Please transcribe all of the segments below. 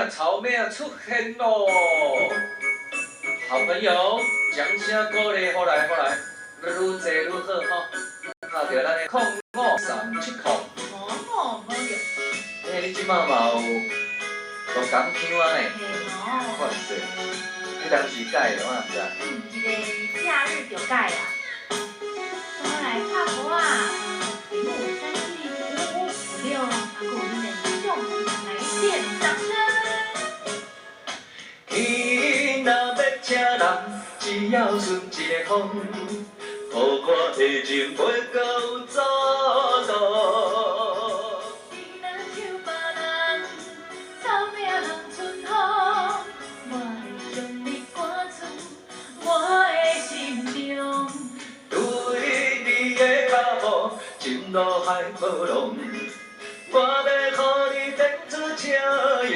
草莓啊出现咯！好朋友，掌声鼓励，好来好来，愈多愈好哈！拍着咱的0537块。哦，好用。你即摆嘛有讲腔啊呢？哇塞，你当时改的，我也不知。一个假日就改啦。我来拍鼓啊！5345556，阿哥你的用来电掌声。天若要请人，只要顺一个风，予我的情袂搁有阻挡。你若像别人，草命人春风，我会将你赶出我的心中。对你的脚步，情路海无浪，我要予你变出笑容。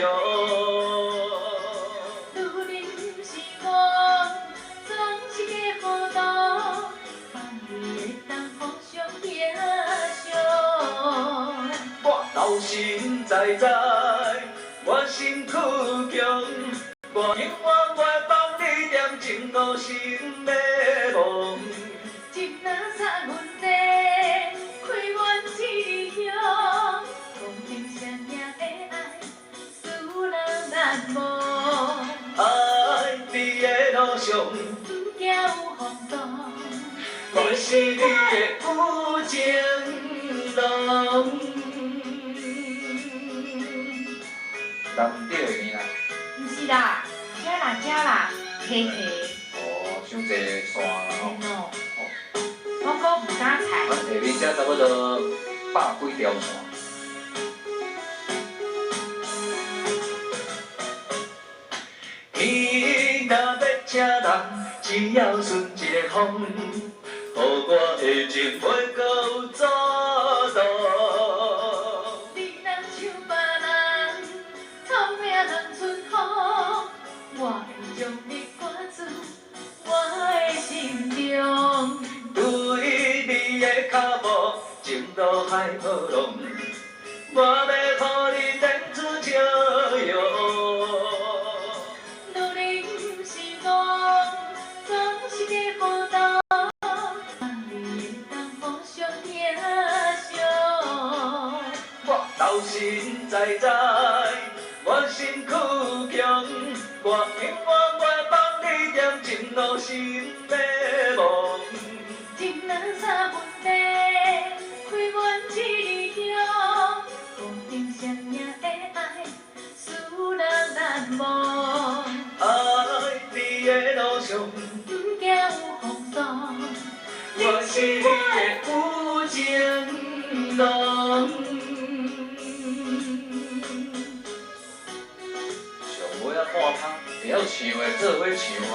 老实在在，我身躯强，我永远会帮你念情路心的梦。今仔擦阮地，开阮志向，讲天啥命的爱，使人难忘。爱你的路上，不惊有风浪，我是你的有情人。当对呢啦？毋是啦，遮啦，嘿嘿。哦，伤济线啦吼。哦。我阁毋敢猜。阮下面遮差不多100几条线。天若要请人，只要顺一个风，予我的情袂搁有阻挡。我会将你赶出我的心中。对你的脚步，情路海无浪，我要予你变出笑容。努力不是梦，总是个孤单，望你会当互相疼惜。我老实在在，我身躯强。我永远会帮你念情路心的梦。今仔三分地，开阮志向，讲定啥命的爱，使人难忘。爱你的路上，不惊有风霜，我是你的有情人。我要看他，不要唱的，这会唱哦。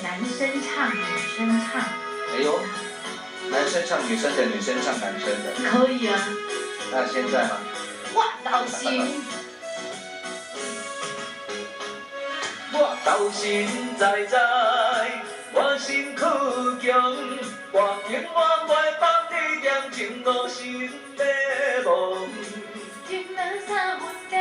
男生唱，女生唱。哎呦，男生唱女生的，女生唱男生的。可以啊。那现在吗？我道心。我道心在在，我身躯强，我永远会帮你念情路心的梦。今仔三分地。